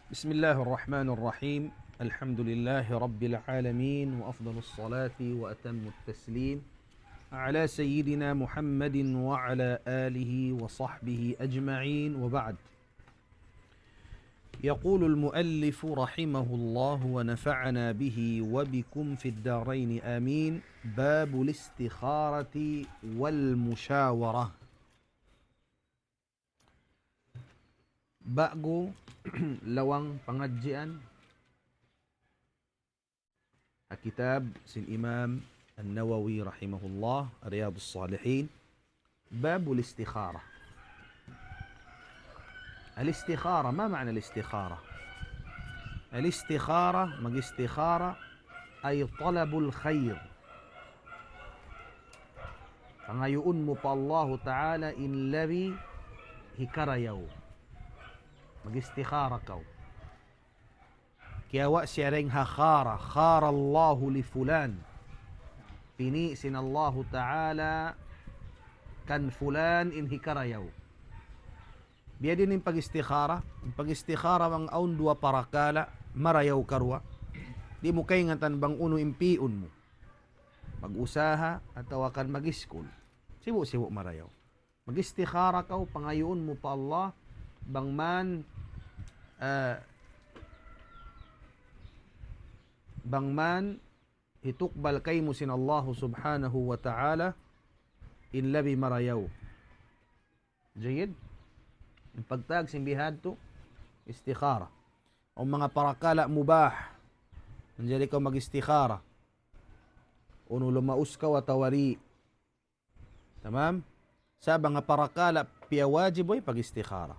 بسم الله الرحمن الرحيم. الحمد لله رب العالمين، وأفضل الصلاة وأتم التسليم على سيدنا محمد وعلى آله وصحبه أجمعين، وبعد. يقول المؤلف رحمه الله ونفعنا به وبكم في الدارين آمين. باب الاستخارة والمشاورة. Bago lawang pengajian kitab sin Imam An-Nawawi rahimahullah Riyadhus Salihin, babul istikharah. الاستخارة، ما معنى الاستخارة؟ الاستخارة mag-istikhara ay talabul khair. Pangayoon mo pa Allah Ta'ala in labi hikarayaw. Mag-istikhara kaw. Kaya wa siya ring khara Allahu li fulan. Pinisin Allah Ta'ala kan fulan in hikarayaw. Biya din yung pag-istikhara. Yung pag-istikhara ang aun dua parakala, marayaw karwa. Di mo kay ngatan bang uno impiun mo. Mag-usaha at tawakan mag-iskul. Sibu-sibu marayaw. Mag-istikhara ka, pangayoon mo pa Allah, bang man itukbal kay mo sin Allah subhanahu wa ta'ala in labi marayaw. Jayid? Yung pagtag simbihad to, istikhara. O mga parakala mubah, nandiyan ikaw mag-istikhara. Uno lumaus ka wa tawari. Tamam? Sa mga parakala, piya wajib ay pag-istikhara.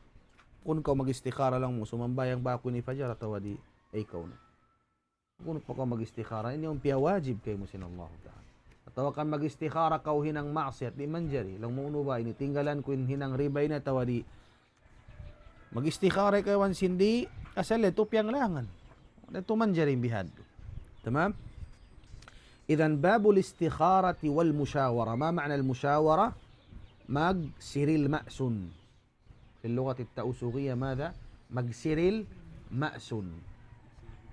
Kung ikaw mag-istikhara lang mo, sumambayang bako ni Fajar at tawadi, ay ikaw na. Kung pa ka mag-istikhara, ini yung piya wajib kay mo sin Allah Ta'ala. At tawakan mag-istikhara kaw hinang maksiat, di manjari. Lang mo uno ba, initinggalan ko hinang ribay na tawadi. Mag-istikhara kayo ang sindi, asal ito piyang langan. Ito manjaring bihad. Tamam? Idhan babul istikharati wal mushawara. Ma ma'na al mushawara? Magsiril ma'sun. Fi lugat at-tausugiyya ماذا? Magsiril ma'sun.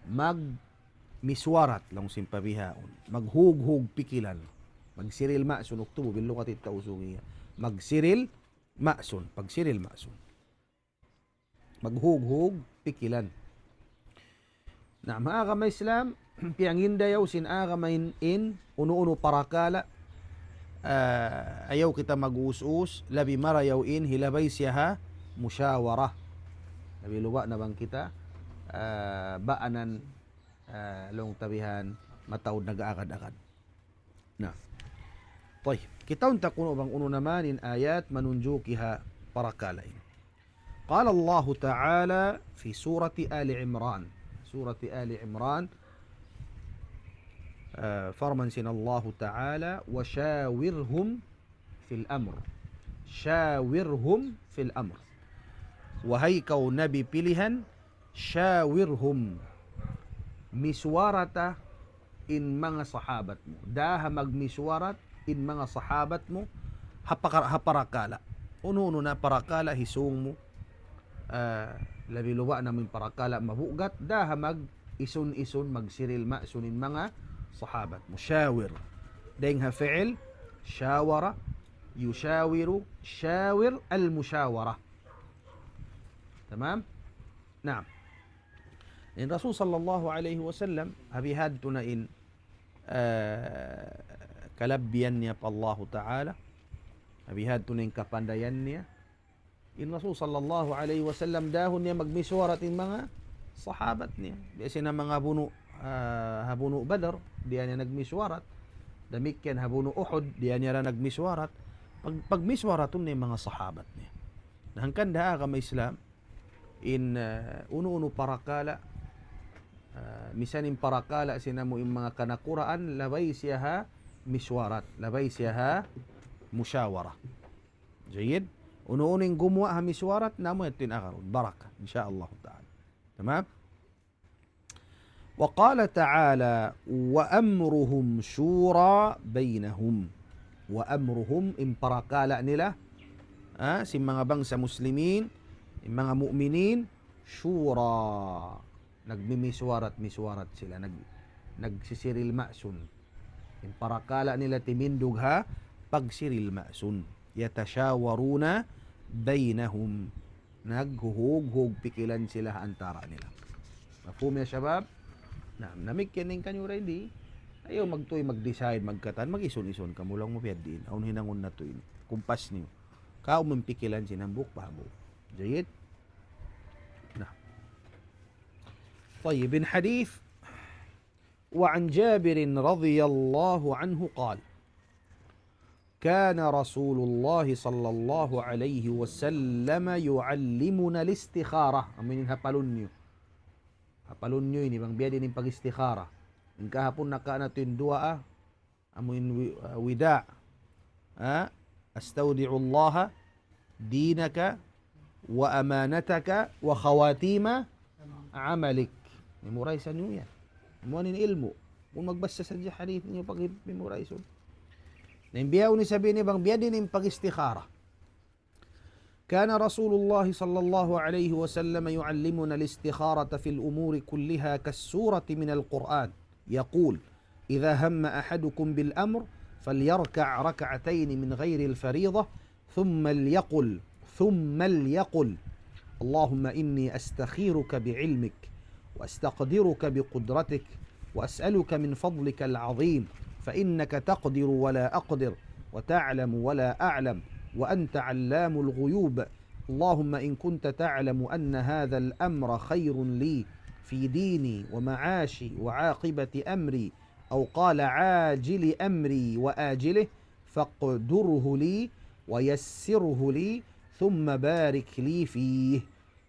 Magmiswarat lang simpabihaon. Maghug-hug pikilan. Magsiril ma'sun uktubo bil lugat at-tausugiyya. Magsiril ma'sun. Pagsiril ma'sun. Maghug-hug pikilan. Na maaga may Islam, piangin dayaw sin aga main in uno-uno parakala. Ayaw kita mag-us-us, labi marayaw in hilabay siya ha musyawara. Labi luwa na bang kita baanan long tabihan matawad nag-aagad-agad. Na. Toy, kita unta kuno bang uno naman in ayat manunjukiha parakala in. قال الله تعالى في سورة آل عمران فرمان سن الله تعالى وشاورهم في الأمر وهي كو نبي بلهن شاورهم مسوارة إن mga sahabat mo daha magmiswarat in mga sahabat mo haparakala uno na parakala hisung mo labi luwa namin parakala mabugat daha mag ison magsiril ma'sunin mga sahabat mushawir dahing ha fi'il shawara yushawiru shawir al mushawara. Tamam? Naam. In Rasul sallallahu alaihi wasallam habihad tunain kalabbiyan niya pa Allah Ta'ala, habihad tunain kapandayan niya in Rasul sallallahu alaihi wasallam dahon niya magmiswarat in mga sahabat niya. Biasa na mga habuno Badr, diyan niya nagmiswarat. Damikyan habuno Uhud, diyan niya nagmiswarat. Pagmiswaraton niya mga sahabat niya. Nahangkan daa ka may Islam in uno-uno parakala. Misan in parakala sinamo in mga kanakuraan, labay siya ha miswarat, labay siya ha musyawara. Jayid? Uno-uning gumawa ha miswarat namo yatin akaron baraka insyaallah ta'ala. Tamam? Wa qala ta'ala wa amruhum shura bainahum. Wa amruhum in parakala nila si mga bangsa muslimin, mga mu'minin Shura. Nagmimiswarat sila. Nagsisiril ma'sun. Yung parakala nila timindog ha, pagsiril ma'sun. Yatashawaruna bainahum. Naghuhug-hug pikilan sila antara nila. Mafhum ya syabab? Namikyaning kanyo rin di. Ayaw mag-decide, magkatan, mag-ison-ison ka mo lang mo piyadin. Aun hinangon na to yun. Kumpas niyo. Kao mampikilan sinambuk pahabo. Jayid? طيب الحديث وعن جابر رضي الله عنه قال كان رسول الله صلى الله عليه وسلم يعلمنا الاستخارة أمين hapalun nyo ini bang biya din yung pag-istikhara yung kahapon nakaanato yung dua amin wida astaudi'u Allah dinaka wa amanataka wa khawatima amalik memorize nyo yan mo nin ilmu kung magbasa sa hadith niyo pag memorize na imbiyaw ni sabi ni bang biya din yung pag-istikhara. كان رسول الله صلى الله عليه وسلم يعلمنا الاستخارة في الأمور كلها كالسورة من القرآن يقول إذا هم أحدكم بالأمر فليركع ركعتين من غير الفريضة ثم ليقل اللهم إني أستخيرك بعلمك وأستقدرك بقدرتك وأسألك من فضلك العظيم فإنك تقدر ولا أقدر وتعلم ولا أعلم وأنت علام الغيوب اللهم إن كنت تعلم أن هذا الأمر خير لي في ديني ومعاشي وعاقبة أمري أو قال عاجل أمري وآجله فاقدره لي ويسره لي ثم بارك لي فيه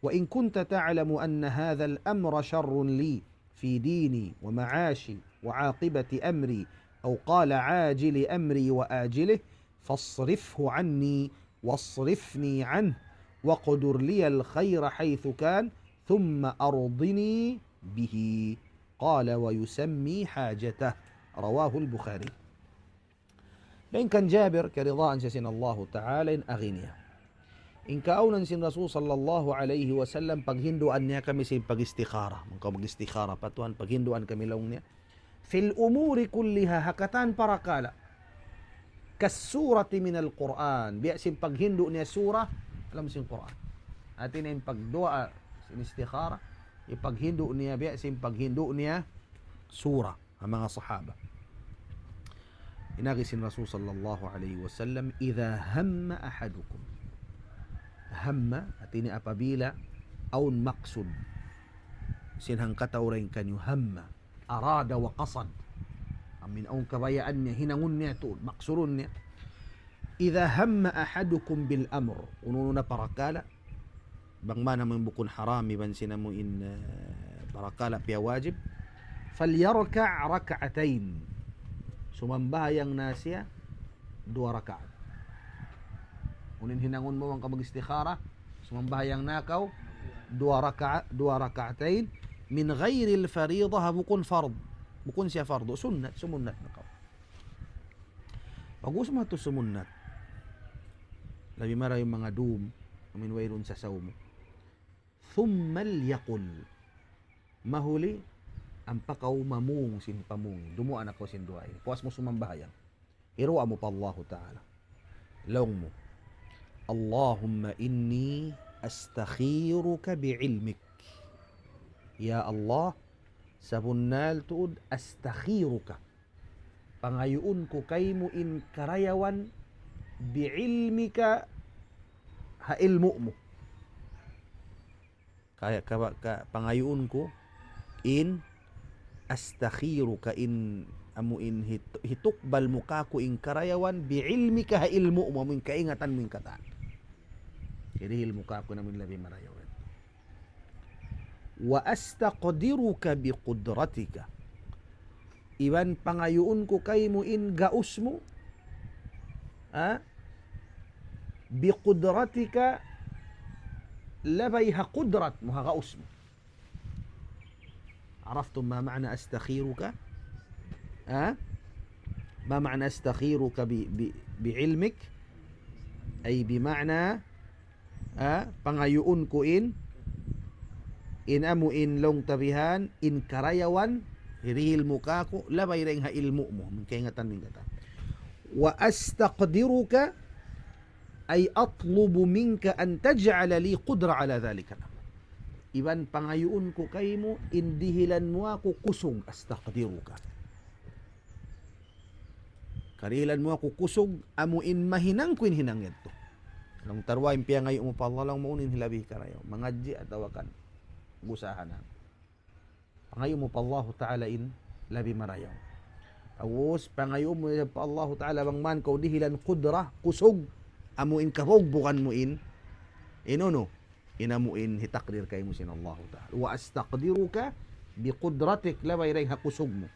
وإن كنت تعلم أن هذا الأمر شر لي في ديني ومعاشي وعاقبة أمري أو قال عاجل أمري وآجله فاصرفه عني واصرفني عنه وقدر لي الخير حيث كان ثم أرضني به قال ويسمي حاجته رواه البخاري. لأن كان جابر كرضاء سين الله تعالى إن أغنيا إن كأونا سين رسول صلى الله عليه وسلم paghindo niya kami sin pag-istikhara mangka mag-istikhara patuan paghindoan kami laong niya fil umuri kulliha hakatan parakala kasurati min al-Quran biya sin paghindo niya sura alam sin Quran atin yung pagdua sin istikhara ipaghindo niya biya sin paghindo niya sura ang mga sahaba inagi sin Rasul sallallahu alaihi wasallam idha hamma ahadukum hamma atin apabila aun maqsud sinhang katawrain kanyo hamma arada wa qasad min aun kabayaan niya hinangun niya to maksurun niya idha hamma ahadukum bil amr ununo na parakala bang mana man bukun harami ban sinamo in parakala piya wajib falyarka' rak'atain sumambahayang nasya 2 rakaat unin hinangun mo ang kamag-istikhara sumambahayang nakaw 2 rak'atain min ghairi al fariidah bukun fard bukun siya fardo sunnat sumunat nakaw pag-usap mo ito sumunat labi mara yung mga doom amin wayron sa sawmo thumma liyaqul mahuli ang pakaw mamung sin pamung dumuan ako sin duay puas mo sumambahayang iruwa mo pa Allah Ta'ala laong mo Allahumma inni astakhiruka bi'ilmik ya Allah sa bunnal tuod astakhiruka pangayuon ko kay mo in karayawan biilmika ha ilmu mo kaya ka pangayuon ko in astakhiruka in amo in hitukbal mo ka ko in karayawan biilmika ha ilmu mo min kaingatan min katan kirihil mo ka ko namin labi marayawan wa astaqdiruka biqudratika iban pangayuon ko kay mo in gaus mo biqudratika labay ha qudrat mo ha gaus mo عرفتم ما معنى أستخيرك ما معنى أستخيرك بعلمك أي بمعنى pangayuon ko in in amu in long tabihan, in karayawan, hirihil mo kako, labay rin ha ilmu mo, kaingatan min kata. Wa astaqdiruka, ay atlubu minka an taj'ala li qudra ala dhalika. Iban pangayuon ko kay mo, indihilan mo ako kusog, astaqdiruka. Karilan mo ako kusog, amuin mahinang kuin hinang ito. Nung tarwa, impiya ngayon mo pa Allah lang maunin hilabi karayaw. Mangadji at awakan, gusahan na. Pangayon mo pa Allah Ta'ala in labi marayaw. Awos, pangayon mo pa Allah Ta'ala bang man kau dihilan kudra, kusog, amuin karog bukan mo in, inono, inamuin hitakdir kay mo sin Allah Ta'ala. Wa astaqdiruka bi qudratik labay ray hakusog mo.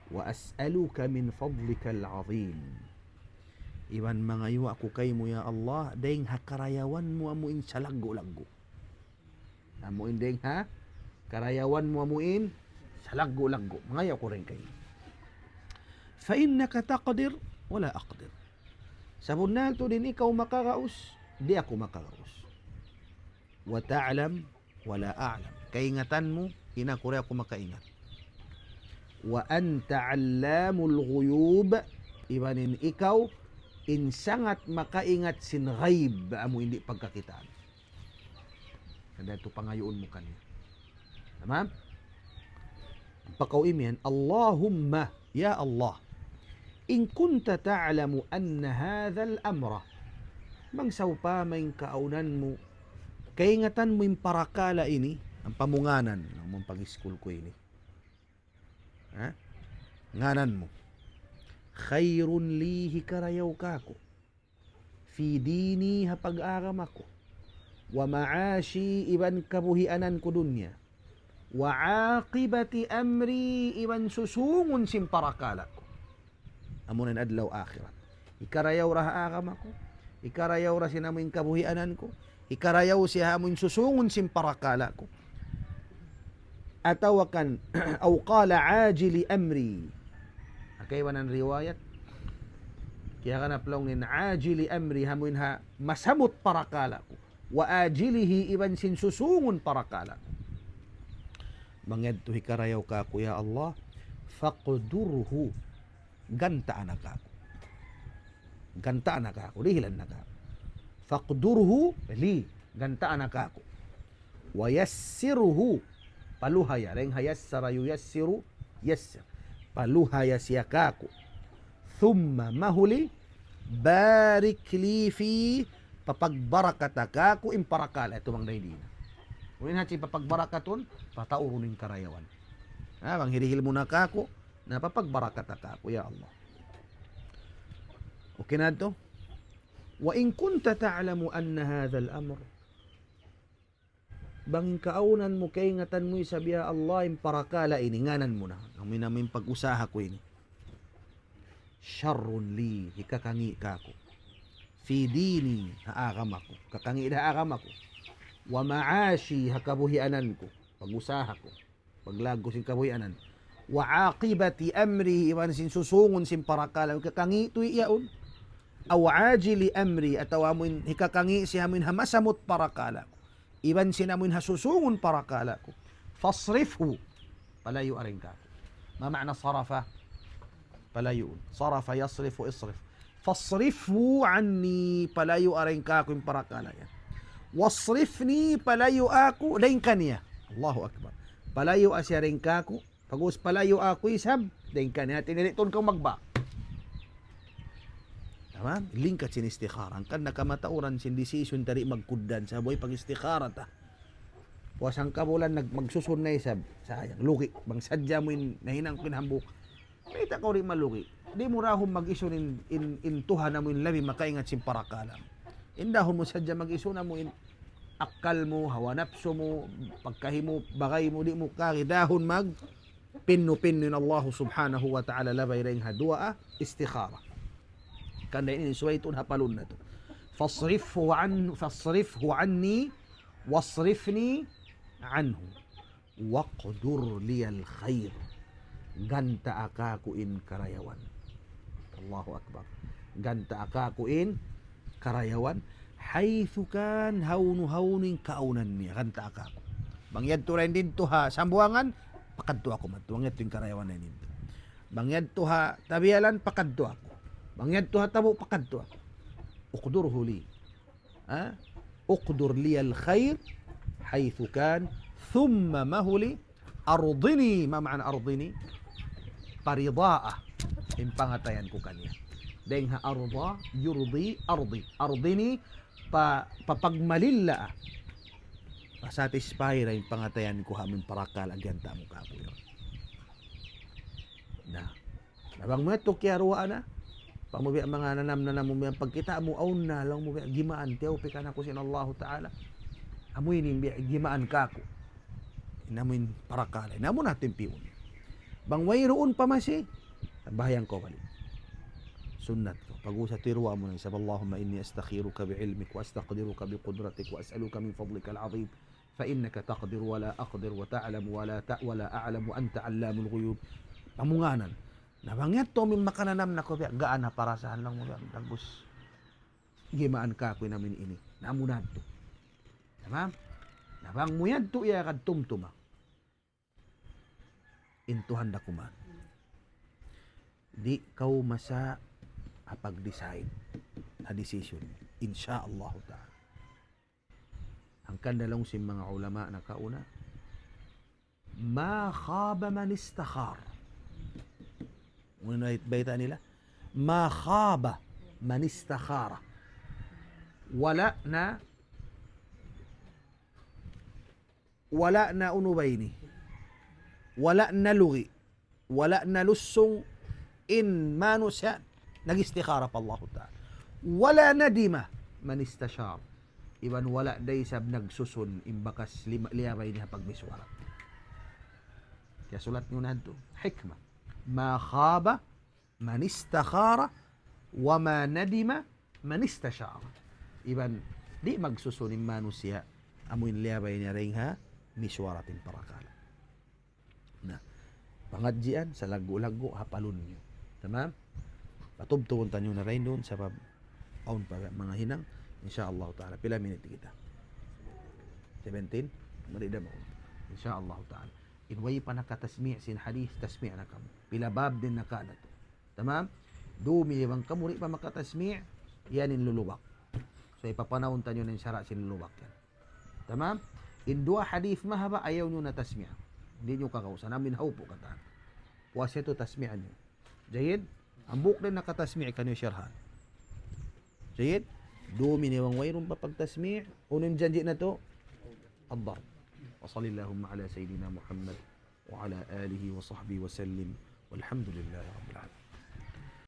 Wa as'aluka min fadlika al-azim. Iban mangayo ako kay mo ya Allah, dayng hakarayawan mo amuin sa laggo-laggo. Amuin dayng ha, karayawan mo amuin sa laggo-laggo. Mangayo ko rin kayo. Fa innaka taqdir wala aqdir. Sabon na ito din ikaw makaraos, di ako makaraos. Wa ta'lam wala a'lam. Kaingatan mo, hinakuri ako makaingat. Wa anta 'allamul ghuyub. Ibanin ikaw insangat makaingat sin ghaib amo hindi pagkakitaan. Kada ito pangayoon mo kanya. Tamam? Pakaw imian, Allahumma ya Allah, in kunta ta'lamu anna hadha al-amra, mangsaw pa may kaunan mo, kaingatan mo yung parakala ini, ang pamunganan ng mong pag-school ko ini. Ha? Nganan mo. Khairun li hikarayaw kako. Fi dini hapag-aram ako. Wa ma'ashi iban kabuhianan ko dunya. Wa aqibati amri iban susungon simparakala ko. Amunan adlaw akhirat. Ikarayaw ra aram ako. Ikarayaw ra sinamoy kabuhianan ko. Ikarayaw siya amoy susungon simparakala ko. Atawakan aw qala ajili amri. Kaywanan riwayat. Kaya ka naplongin ajili amri hamuin ha masamot parakala ko. Wa ajilihi iban sin susungon parakala ko. Mangedto hikarayaw ka ko ya Allah, faqdurhu, gantaan ka ko. Gantaan ka ko, dihilan na ka. Faqdurhu li, gantaan ka ko. Wa yassirhu, paluhaya reng hayassara yuyassiru yassir. Paluhaya siya kako. Thumma mahuli barik li fi papagbarakata kako imparakala. Ito mang daydina. Unin hatsi papagbarakat pataurunin karayawan. Bang hirihil mo na kako na papagbarakata kako ya Allah. Okay na ito? Wa in kunta ta'lamu anna hadha al-amr, bang kaunan mo kay ngatan mo isabiya Allah yung parakala ini nganan mo na ang minamin pag-usaha ko ini syarrun li hikakangi kako fi dini haagam ako kakangi na agam ako wa ma'ashi hakabuhianan ko pag-usaha ko paglago sin kabuhianan wa aqibati amri iwan sin susungon sin parakala kakangi tu iyaon aw ajili amri atawa mo hikakangi siya min hamasamot parakala ko iban sinamun hasusungon parakala ko. Fasrifhu, palayo aring ka. Ma ma'na sarafa? Palayo. Sarafa yasrifu isrif. Fasrifhu anni, palayo aring ka ko yung parakala yan. Wasrifni, palayo ako, daing kaniya. Allahu Akbar. Palayo asya ring ka ko. Pag-us palayo ako isab, daing kaniya. Tiniliton kang magba. Tama? Lingkat sin istikharan. Kan nakamatauran sin decision tari magkudan sa boy pag istikhara ta. Puwasang kabulan magsusunay sab. Sayang. Luki. Bang sadya mo nahinang pinahambuk. Kita ko rin maluki. Di mo rahong mag-iso in tuha na mo in labi makaingat sin parakalam. Indahon mo sadya mag-iso na mo in akal mo, hawanapso mo, pagkahimo, bagay mo, di mo kakidahon mag pinno-pinno in Allah subhanahu wa ta'ala labay rin hadua istikhara. Kanda ini suwaitun hapalun na to. Fasrifhu anni wasrifni anhu waqdur liyal khair. Ganta akaku in karayawan. Allahu Akbar. Ganta akaku in karayawan. Haythu kan hawnu hawnin kaunan niya. Ganta akaku. Bangyad to rin din to ha. Sambuangan, pakadto ako man. Bangyad to yung karayawan na nito. Bangyad to ha. Tabialan, pakadto ako. Bangyad to ha tabo, pakadto ako. Uqdur huli. Ha? Uqdur li al-khair haythu kan. Thumma mahuli. Ardini. Ma ma'an ardini? Parida'a. Yung pangatayan ko kanya. Dahil ha arda, yurdi, ardi. Ardini, papagmalilla. Pasatisfy na yung pangatayan ko hamin parakal agyan ta mo kapoy. Na. Labang mo ito kiaruwa na. Pag mo biya mga nanam mo biya pagkita mo aun na lang mo biya gimaan tiyaw pika na ko sin Allah Ta'ala. Amoy ni biya gimaan ka ko. Inamoy parakal. Namo natin piun. Bang wayroon pa masi. Bahayang ko balik. Sunnat ko. Pag-usa tiruwa mo nang sabi Allahumma inni astakhiruka bi'ilmik wa astaqdiruka biqudratik wa as'aluka min fadlika al-'azim fa innaka taqdir wa la aqdir wa ta'lam wa la a'lam wa anta 'allamul ghuyub. Pamunganan. Nabangyat to min makananam na ko biya gaan na parasahan lang mo biya dagos. Gimaan ka ko namin ini. Namunad to. Tamam? Nabang muyad to iya kad tumtuma. Intuhan da kuman. Di kau masa apag-decide na decision insyaallah ta'ala. Ang kandalong si mga ulama na kauna ma khaba man istakhar. Una baita nila ma khaba man istakhara. Wala na unubayni, wala na lugi, wala na lusong in manusa nag-istikhara pa Allah Ta'ala. Wala nadima man istashar. Iban wala day sab nagsusun imbakas liyabay niya pagmiswarat. Kaya sulat nyo na ito. Hikmah. Ma khaba man istakhara wa ma nadima man istashar. Iban di magsusun manusia amuin liyabay niya rin ha miswaratin parakala. Na pangadjian sa lagu-lagu hapalun nyo. Tamam? Patubtuon tanyo na rin doon sa aun pa mga hinang insyaallah ta'ala. Pila minute kita? 17? Marida mo. Insyaallah ta'ala. Inway pa nakatasmi' sin hadith, tasmi' na kamo. Pila bab din nakana to. Tamam? Dumi bang kamuri pa makatasmi' yan in lulubak. So ipapanahon tanyo na yung syara sin lulubak yan. Tamam? In dua hadith mahaba ayaw nyo na tasmi'. Hindi nyo kakausan. Namin haupo katan. Puwasya to tasmi'an nyo. Jayid? Ang buok din nakatasmi' kanyo syarhan. Jayid? Dumi ni wang wayron pa pagtasmi'. Unong janji na to? Allah. Wa sallallahu ala sayyidina Muhammad wa ala alihi wa sahbihi wa sallim. Walhamdulillahi rabbil